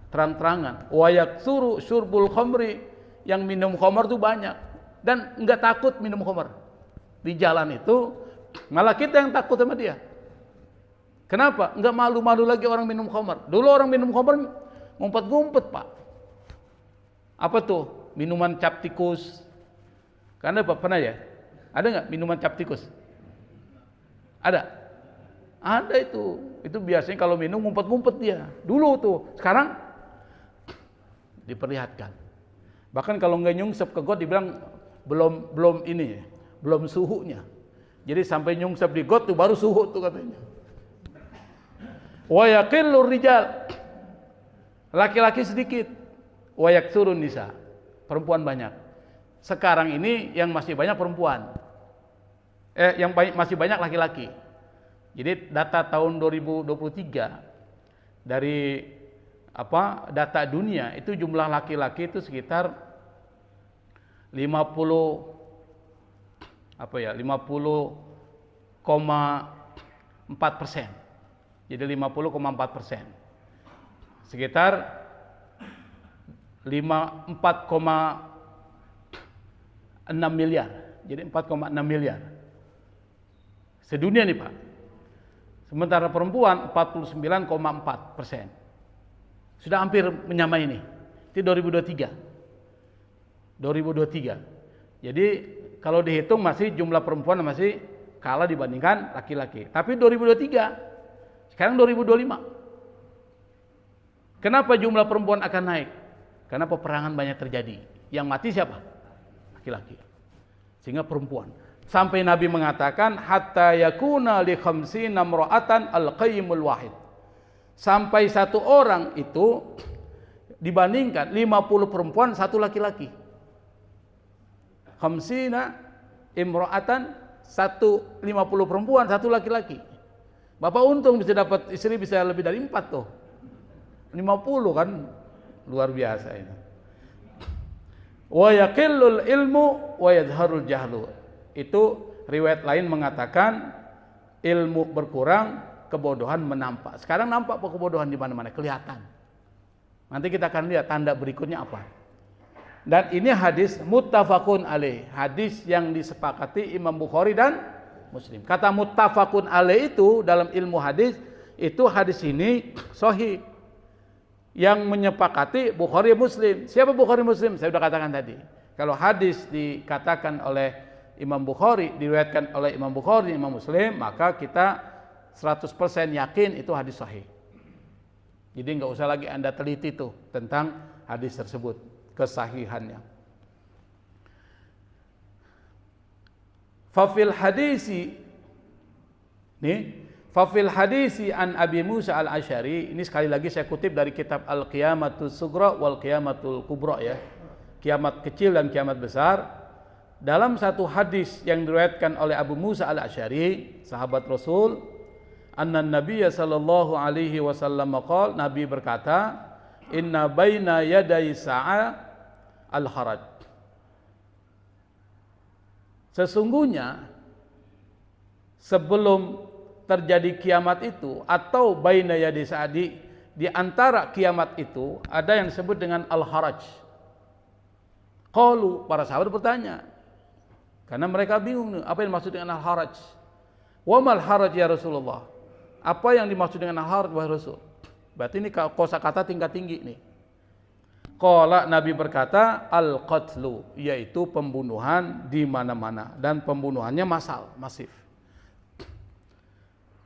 terang-terangan. Wayak suru syurbul khamri, yang minum khamar tuh banyak. Dan nggak takut minum khamar. Di jalan itu, malah kita yang takut sama dia. Kenapa? Nggak malu-malu lagi orang minum khamar. Dulu orang minum khamar ngumpet-ngumpet Pak. Apa tuh? Minuman cap tikus. Karena Pak pernah ya? Ada nggak minuman cap tikus? Ada? Ada itu. Itu biasanya kalau minum ngumpet-ngumpet dia. Dulu tuh. Sekarang diperlihatkan. Bahkan kalau nggak nyungsep ke got dibilang belum ini, belum suhunya. Jadi sampai nyungsep di got tuh baru suhu tuh katanya. Wa yaqillur rijal. Laki-laki sedikit. Wayak surun nisa, perempuan banyak. Sekarang ini yang masih banyak perempuan, masih banyak laki-laki. Jadi data tahun 2023 dari data dunia itu jumlah laki-laki itu sekitar 50,4%. Jadi 50,4%. Sekitar 4,6 miliar. Jadi 4,6 miliar. Sedunia nih Pak. Sementara perempuan 49,4%. Sudah hampir menyamai ini. Itu 2023. Jadi kalau dihitung masih jumlah perempuan masih kalah dibandingkan laki-laki. Tapi 2023, sekarang 2025. Kenapa jumlah perempuan akan naik? Karena peperangan banyak terjadi. Yang mati siapa? Laki-laki. Sehingga perempuan. Sampai Nabi mengatakan hatta yakuna li khamsina imra'atan al-qayyimul wahid. Sampai satu orang itu dibandingkan 50 perempuan, satu laki-laki. Khamsina imra'atan, 50 perempuan, satu laki-laki. Bapak untung bisa dapat istri bisa lebih dari 4 tuh. 50 kan luar biasa itu. Wa yaqillul ilmu wa yadharul jahlu. Itu riwayat lain mengatakan ilmu berkurang, kebodohan menampak. Sekarang nampak kebodohan di mana-mana, kelihatan. Nanti kita akan lihat tanda berikutnya apa. Dan ini hadis muttafaqun alaih, hadis yang disepakati Imam Bukhari dan Muslim. Kata muttafaqun alaih itu dalam ilmu hadis, itu hadis ini sahih. Yang menyepakati Bukhari Muslim. Siapa Bukhari Muslim? Saya sudah katakan tadi. Kalau hadis dikatakan oleh Imam Bukhari, diriwayatkan oleh Imam Bukhari, Imam Muslim, maka kita 100% yakin itu hadis sahih. Jadi nggak usah lagi Anda teliti tuh tentang hadis tersebut, kesahihannya. Fafil hadisi an Abi Musa al-Asy'ari, ini sekali lagi saya kutip dari kitab Al-Qiyamatul Sughra wal Qiyamatul Kubra ya. Kiamat kecil dan kiamat besar. Dalam satu hadis yang diriwayatkan oleh Abu Musa al-Asy'ari, sahabat Rasul, anna Nabiyya sallallahu alaihi wasallam qala, Nabi berkata, inna baina yaday sa'a al-haraj. Sesungguhnya sebelum terjadi kiamat itu, atau baina yaday sa'a, di antara kiamat itu ada yang disebut dengan al-haraj. Qalu, para sahabat bertanya, karena mereka bingung nih, apa yang dimaksud dengan al-haraj? Wa mal haraj ya Rasulullah? Apa yang dimaksud dengan al-haraj wahai Rasul? Berarti ini kosakata tingkat tinggi nih. Qala, Nabi berkata, al-qatlu, yaitu pembunuhan di mana-mana dan pembunuhannya massal, masif.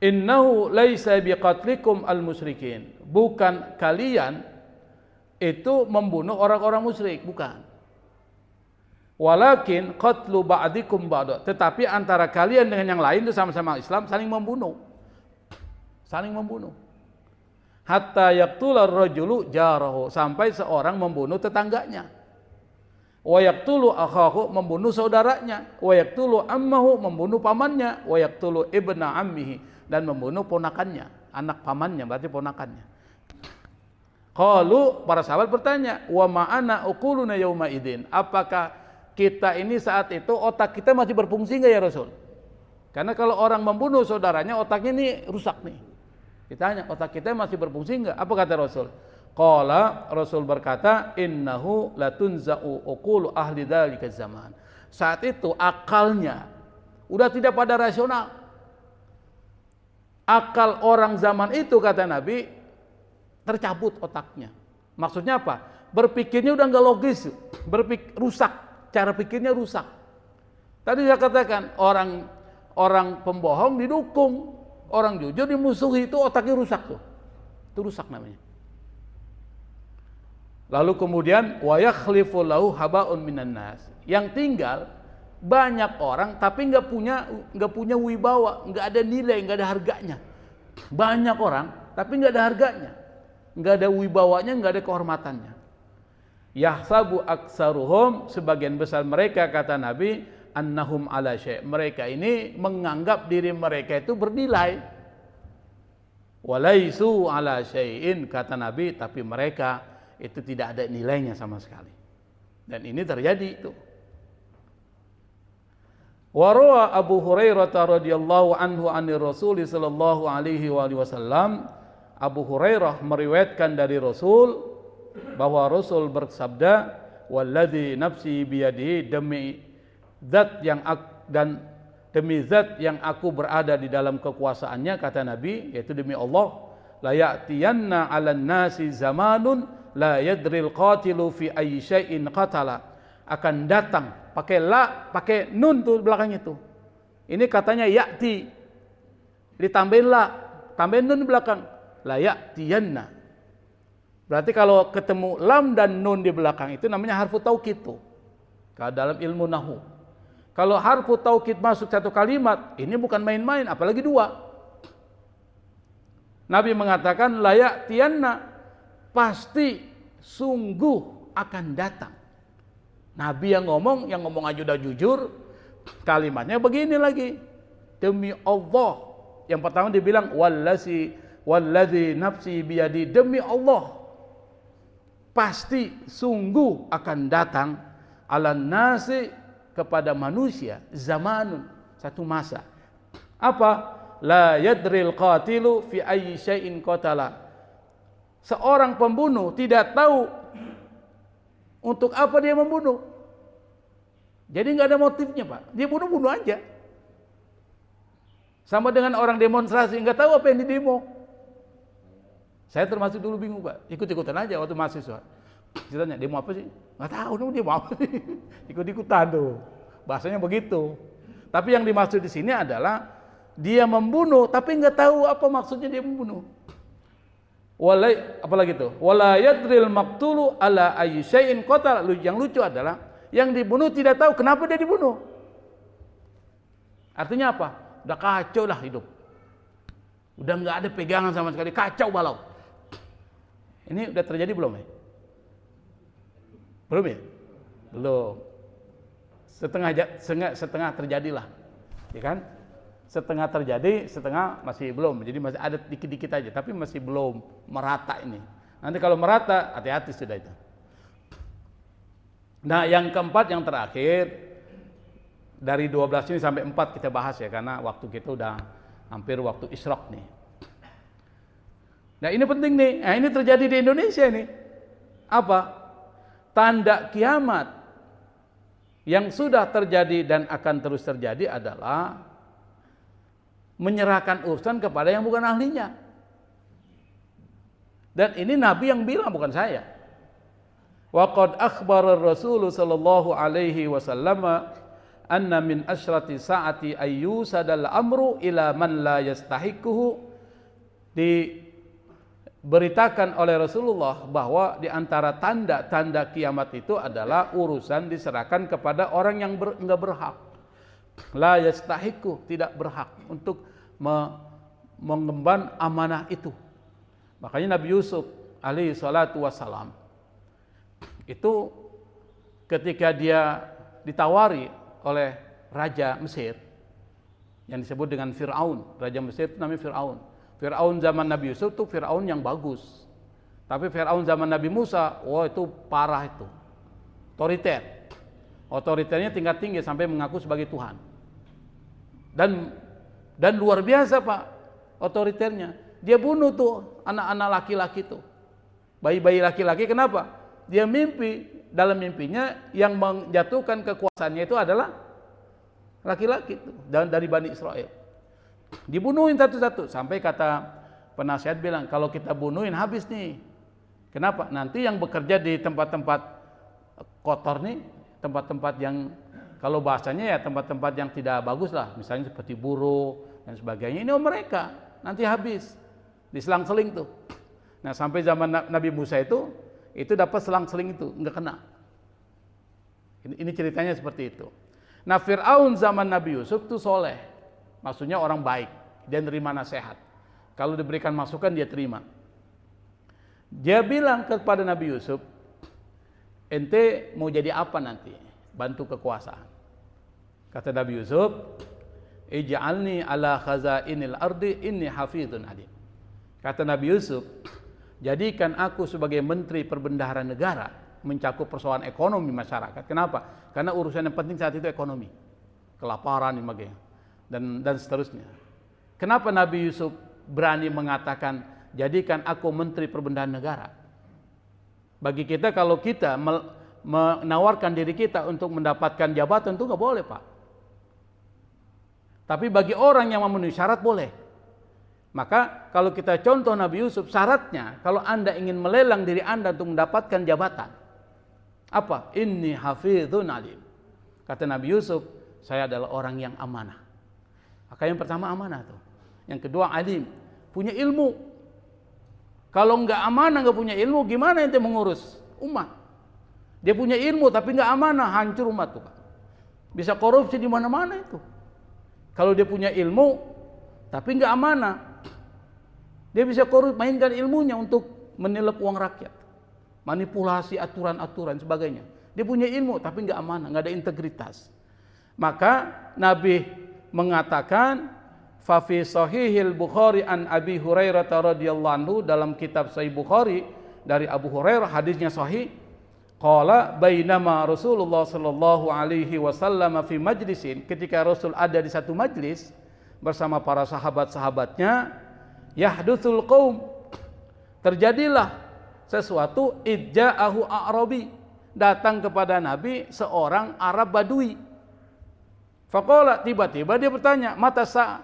Innahu laisa biqatlikum al-musyrikin. Bukan kalian itu membunuh orang-orang musyrik, bukan. Walakin qatlu ba'dikum ba'da. Tetapi antara kalian dengan yang lain itu sama-sama Islam saling membunuh. Saling membunuh. Hatta yaqtular rajulu jarahu, sampai seorang membunuh tetangganya. Wa yaqtulu akhahu, membunuh saudaranya. Wa yaqtulu ammahu, membunuh pamannya. Wa yaqtulu ibna ammihi, dan membunuh ponakannya, anak pamannya, berarti ponakannya. Qalu, para sahabat bertanya, wa ma'ana uquluna yauma idzin. Apakah kita ini saat itu otak kita masih berfungsi enggak ya Rasul? Karena kalau orang membunuh saudaranya otaknya ini rusak nih. Kita tanya, otak kita masih berfungsi enggak? Apa kata Rasul? Qala, Rasul berkata, innahu latunza'u uqulu ahli dzalika zaman. Saat itu akalnya udah tidak pada rasional. Akal orang zaman itu, kata Nabi, tercabut otaknya. Maksudnya apa? Berpikirnya udah enggak logis, rusak. Cara pikirnya rusak. Tadi saya katakan orang pembohong didukung, orang jujur dimusuhi, itu otaknya rusak tuh. Itu rusak namanya. Lalu kemudian wa yakhlifu lahu habaun minan nas. Yang tinggal banyak orang tapi nggak punya wibawa, nggak ada nilai, nggak ada harganya. Banyak orang tapi nggak ada harganya, nggak ada wibawanya, nggak ada kehormatannya. Yahsabu aksaruhum, sebagian besar mereka, kata Nabi, annahum ala syai', mereka ini menganggap diri mereka itu bernilai. Walaisu ala syai'in, kata Nabi, tapi mereka itu tidak ada nilainya sama sekali. Dan ini terjadi itu. Warawa Abu Hurairah radhiyallahu anhu anir Rasul sallallahu alaihi wasallam, Abu Hurairah meriwayatkan dari Rasul bahwa Rasul bersabda, "Walladzi nafsi biyadihi," demi zat yang aku berada di dalam kekuasaannya, kata Nabi, yaitu demi Allah, la ya'tiyanna 'alan nasi zamanun la yadril qatilu fi ayyi syai'in qatala. Akan datang, pakai la, pakai nun tuh belakang itu. Ini katanya ya'ti. Ditambahin la, tambahin nun di belakang. La ya'tiyanna. Berarti kalau ketemu lam dan nun di belakang itu namanya harfu taukid tuh. Kalau dalam ilmu nahwu. Kalau harfu taukid masuk satu kalimat, ini bukan main-main, apalagi dua. Nabi mengatakan layak tianna, pasti sungguh akan datang. Nabi yang ngomong aja udah jujur, kalimatnya begini lagi, demi Allah. Yang pertama dibilang walladzi nafsi biyadi, demi Allah, pasti sungguh akan datang alan nasi, kepada manusia, zamanun, satu masa. Apa? La yadril qatilu fi ayyi syai'in qatala. Seorang pembunuh tidak tahu untuk apa dia membunuh. Jadi nggak ada motifnya, Pak. Dia bunuh aja. Sama dengan orang demonstrasi, nggak tahu apa yang didemo. Saya termasuk dulu bingung, Pak. Ikut-ikutan aja waktu mahasiswa. Saya tanya, demo apa sih? Nggak tahu dong demo apa sih. Ikut-ikutan tuh. Bahasanya begitu. Tapi yang dimaksud di sini adalah dia membunuh, tapi nggak tahu apa maksudnya dia membunuh. Apalagi tuh? Wala yadril maqtulu ala ayyi syai'in qatal. Yang lucu adalah yang dibunuh tidak tahu kenapa dia dibunuh. Artinya apa? Udah kacau lah hidup. Udah nggak ada pegangan sama sekali, kacau balau. Ini udah terjadi belum ya? Belum ya? Belum. Setengah terjadilah, ya kan? Setengah terjadi, setengah masih belum. Jadi masih ada dikit-dikit aja, tapi masih belum merata ini. Nanti kalau merata, hati-hati sudah itu. Nah, yang keempat, yang terakhir, dari 12 ini sampai 4 kita bahas ya, karena waktu kita udah hampir waktu isyraq nih. Nah, ini penting nih. Nah, ini terjadi di Indonesia nih. Apa? Tanda kiamat yang sudah terjadi dan akan terus terjadi adalah menyerahkan urusan kepada yang bukan ahlinya. Dan ini Nabi yang bilang, bukan saya. Wa qad akhbara Rasul sallallahu alaihi wasallam anna min asyrati saati ayyusadal amru ila man la yastahiquhu. Diberitakan oleh Rasulullah bahwa di antara tanda-tanda kiamat itu adalah urusan diserahkan kepada orang yang enggak berhak. La yastahiqu, tidak berhak untuk mengemban amanah itu. Makanya Nabi Yusuf alaihi salatu wassalam itu ketika dia ditawari oleh Raja Mesir yang disebut dengan Fir'aun, Raja Mesir itu namanya Fir'aun. Fir'aun zaman Nabi Yusuf itu Fir'aun yang bagus. Tapi Fir'aun zaman Nabi Musa, wah itu parah itu. Otoriter. Otoriternya tingkat tinggi sampai mengaku sebagai Tuhan. Dan luar biasa, Pak, otoriternya. Dia bunuh tuh anak-anak laki-laki tuh. Bayi-bayi laki-laki, kenapa? Dia mimpi, dalam mimpinya yang menjatuhkan kekuasaannya itu adalah laki-laki tuh, dari Bani Israel. Dibunuhin satu-satu, sampai kata penasihat bilang, kalau kita bunuhin habis nih. Kenapa? Nanti yang bekerja di tempat-tempat kotor nih, tempat-tempat yang kalau bahasanya ya tempat-tempat yang tidak bagus lah, misalnya seperti buruh dan sebagainya, ini mereka nanti habis, diselang-seling tuh. Nah, sampai zaman Nabi Musa itu dapat selang-seling itu, enggak kena. Ini ceritanya seperti itu. Nah, Fir'aun zaman Nabi Yusuf itu soleh, maksudnya orang baik, dia nerima nasihat. Kalau diberikan masukan dia terima. Dia bilang kepada Nabi Yusuf, ente mau jadi apa nanti? Bantu kekuasaan. Kata Nabi Yusuf, ij'alni ala khazainil ardi inni hafizun alim. Kata Nabi Yusuf, jadikan aku sebagai menteri perbendaharaan negara, mencakup persoalan ekonomi masyarakat. Kenapa? Karena urusan yang penting saat itu ekonomi, kelaparan dan seterusnya. Kenapa Nabi Yusuf berani mengatakan jadikan aku menteri perbendaharaan negara? Bagi kita kalau kita menawarkan diri kita untuk mendapatkan jabatan itu nggak boleh, Pak. Tapi bagi orang yang memenuhi syarat boleh. Maka kalau kita contoh Nabi Yusuf, syaratnya kalau Anda ingin melelang diri Anda untuk mendapatkan jabatan, apa? Inni hafizun alim. Kata Nabi Yusuf, saya adalah orang yang amanah. Maka yang pertama amanah tuh. Yang kedua alim, punya ilmu. Kalau nggak amanah, nggak punya ilmu, gimana ente mengurus umat? Dia punya ilmu tapi nggak amanah, hancur umat tuh, Pak. Bisa korupsi di mana-mana itu. Kalau dia punya ilmu tapi nggak amanah, dia bisa mainkan ilmunya untuk menilep uang rakyat, manipulasi aturan-aturan sebagainya. Dia punya ilmu tapi nggak amanah, nggak ada integritas. Maka Nabi mengatakan, fa fi sahihil Bukhari an Abi Hurairah radhiyallahu anhu, dalam kitab Sahih Bukhari dari Abu Hurairah, hadisnya sahih. Qala bainama Rasulullah sallallahu alaihi wasallam fi majlisin, ketika Rasul ada di satu majlis bersama para sahabat-sahabatnya, yahdutsul qaum, terjadilah sesuatu, idja'ahu a'rabi, datang kepada Nabi seorang Arab Badui. Faqala, tiba-tiba dia bertanya, mata sa',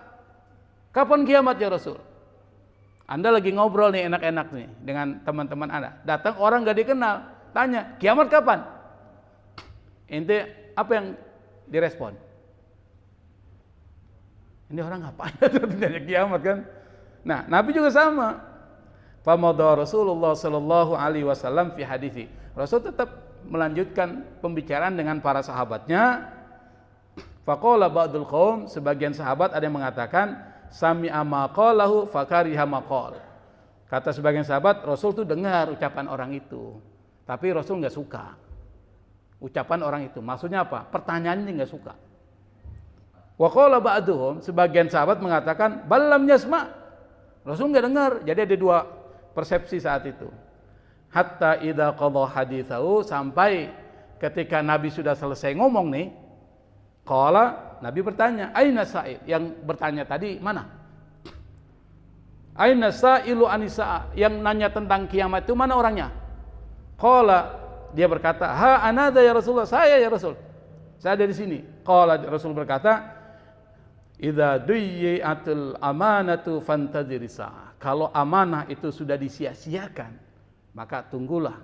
kapan kiamat ya Rasul? Anda lagi ngobrol nih enak-enak nih dengan teman-teman Anda, datang orang gak dikenal, tanya, kiamat kapan? Ente apa yang direspon? Ini orang ngapain tanya kiamat kan? Nah, Nabi juga sama. Famadha Rasulullah sallallahu alaihi wasallam fi hadithi. Rasul tetap melanjutkan pembicaraan dengan para sahabatnya. Faqala ba'dul qaum, sebagian sahabat ada yang mengatakan, sami'a ma qalahu fakariha ma qala. Kata sebagian sahabat, Rasul tuh dengar ucapan orang itu, tapi Rasul nggak suka ucapan orang itu. Maksudnya apa? Pertanyaannya nggak suka. Wa qala ba'duhum, sebagian sahabat mengatakan, ballam yasma', Rasul nggak dengar. Jadi ada dua persepsi saat itu. Hatta idza qadha haditsahu, sampai ketika Nabi sudah selesai ngomong nih, qala, Nabi bertanya, aina sa'il, yang bertanya tadi mana? Aina sa'ilu anisa, yang nanya tentang kiamat itu mana orangnya? Qala, dia berkata, ha anada ya Rasulullah, saya ya Rasul, saya ada di sini. Qala, Rasul berkata, idza duyi'atul amanatu fantadhir sa'ah, kalau amanah itu sudah disia-siakan, maka tunggulah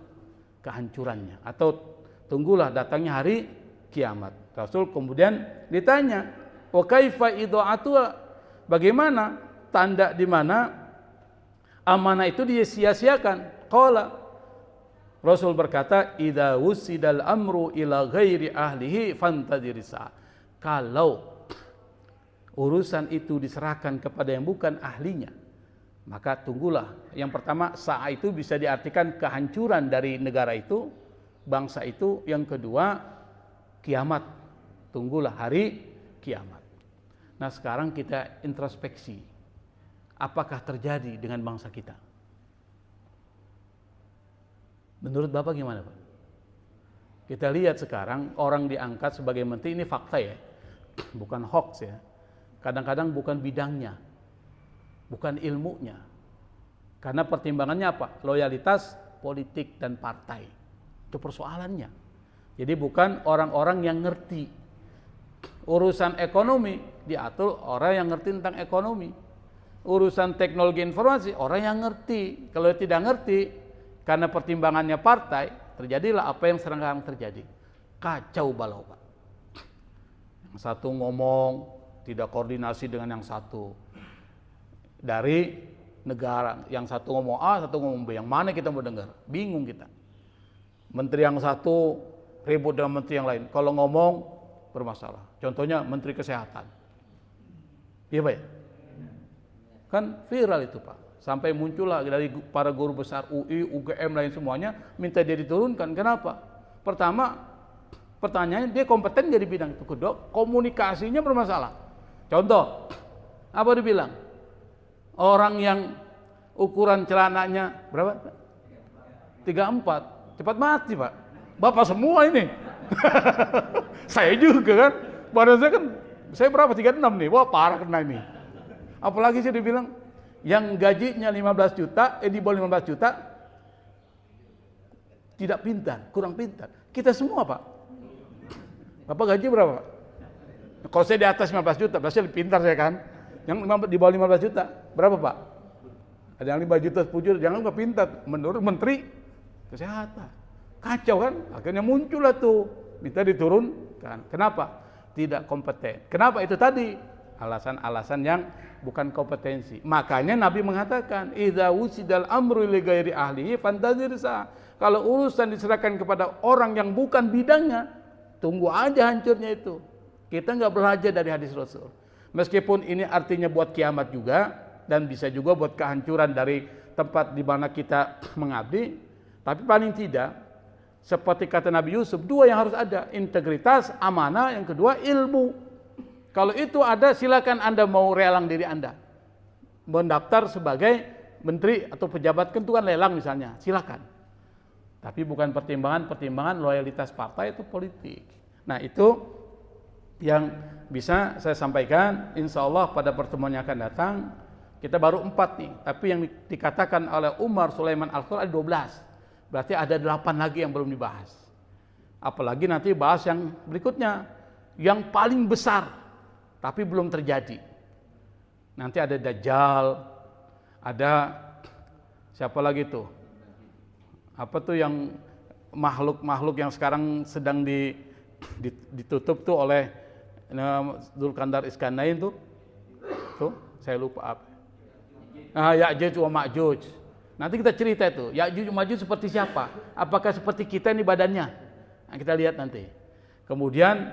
kehancurannya, atau tunggulah datangnya hari kiamat. Rasul kemudian ditanya, wa kaifa idha'atu, bagaimana tanda di mana amanah itu disia-siakan? Qala, Rasul berkata, idza wusidal amru ila ghairi ahlihi fantadhir sa'ah, kalau urusan itu diserahkan kepada yang bukan ahlinya, maka tunggulah. Yang pertama, sa'ah itu bisa diartikan kehancuran dari negara itu, bangsa itu. Yang kedua, kiamat, tunggulah hari kiamat. Nah, sekarang kita introspeksi, apakah terjadi dengan bangsa kita? Menurut Bapak gimana, Pak? Kita lihat sekarang orang diangkat sebagai menteri, ini fakta ya, bukan hoax ya. Kadang-kadang bukan bidangnya, bukan ilmunya, karena pertimbangannya apa? Loyalitas politik dan partai, itu persoalannya. Jadi bukan orang-orang yang ngerti urusan ekonomi, diatur orang yang ngerti tentang ekonomi. Urusan teknologi informasi, orang yang ngerti. Kalau tidak ngerti, karena pertimbangannya partai, terjadilah apa yang sekarang terjadi. Kacau balau, Pak. Yang satu ngomong tidak koordinasi dengan yang satu dari negara, yang satu ngomong A, satu ngomong B, yang mana kita mau dengar? Bingung kita. Menteri yang satu ribut dengan menteri yang lain, kalau ngomong bermasalah. Contohnya Menteri Kesehatan, iya Pak ya? Kan viral itu Pak, sampai muncullah dari para guru besar UI, UGM lain semuanya minta dia diturunkan. Kenapa? Pertama, pertanyaannya dia kompeten jadi bidang itu. Kedua, komunikasinya bermasalah. Contoh, apa dibilang? Orang yang ukuran celananya berapa? 34, cepat mati Pak. Bapak semua ini. Saya juga kan. Badan saya kan, saya berapa? 36 nih. Wah parah kena ini. Apalagi sih dibilang, yang gajinya 15 juta, di bawah 15 juta, tidak pintar, kurang pintar. Kita semua, Pak. Bapak gaji berapa, Pak? Kalau saya di atas 15 juta, berarti lebih pintar saya kan. Yang di bawah 15 juta, berapa, Pak? Ada yang 5 juta, 10 juta, jangan nggak pintar. Menurut Menteri Kesehatan. Kacau kan? Akhirnya muncullah tuh, minta diturunkan. Kenapa? Tidak kompeten. Kenapa? Itu tadi alasan-alasan yang bukan kompetensi. Makanya Nabi mengatakan, idza wusidal amru li ghairi ahlihi fantazir sa. Kalau urusan diserahkan kepada orang yang bukan bidangnya, tunggu aja hancurnya itu. Kita nggak belajar dari hadis Rasul. Meskipun ini artinya buat kiamat juga, dan bisa juga buat kehancuran dari tempat di mana kita mengabdi, tapi paling tidak, seperti kata Nabi Yusuf, dua yang harus ada, integritas, amanah, yang kedua ilmu. Kalau itu ada, silakan Anda mau relang diri Anda, mendaftar sebagai menteri atau pejabat, kan itu kan lelang misalnya, silakan. Tapi bukan pertimbangan loyalitas partai, itu politik. Nah itu yang bisa saya sampaikan. Insya Allah pada pertemuan yang akan datang, kita baru 4 nih, tapi yang dikatakan oleh Umar Sulaiman Al-Qur ada 12. Berarti ada 8 lagi yang belum dibahas. Apalagi nanti bahas yang berikutnya, yang paling besar, tapi belum terjadi. Nanti ada Dajjal, ada siapa lagi tuh? Apa tuh yang makhluk-makhluk yang sekarang sedang ditutup tuh oleh Dzulkandar Iskandain tuh? Tuh, saya lupa apa. Ya'juj wa Ma'juj. Nanti kita cerita itu, Ya'juj wa Ma'juj seperti siapa? Apakah seperti kita ini badannya? Nah, kita lihat nanti. Kemudian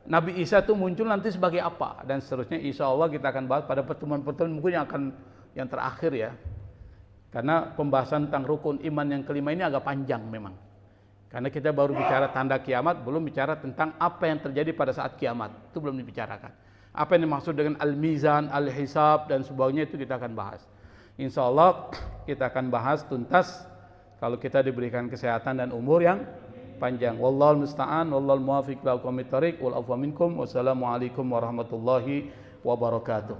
Nabi Isa itu muncul nanti sebagai apa? Dan seterusnya insya Allah kita akan bahas pada pertemuan-pertemuan mungkin yang terakhir ya. Karena pembahasan tentang rukun iman yang kelima ini agak panjang memang. Karena kita baru bicara tanda kiamat, belum bicara tentang apa yang terjadi pada saat kiamat. Itu belum dibicarakan. Apa yang dimaksud dengan al-mizan, al-hisab, dan sebagainya itu kita akan bahas. Insya Allah kita akan bahas tuntas kalau kita diberikan kesehatan dan umur yang panjang. Wallahul musta'an, wallahul muwafiq ila aqwamit thoriq, wal afwa minkum. Wassalamualaikum warahmatullahi wabarakatuh.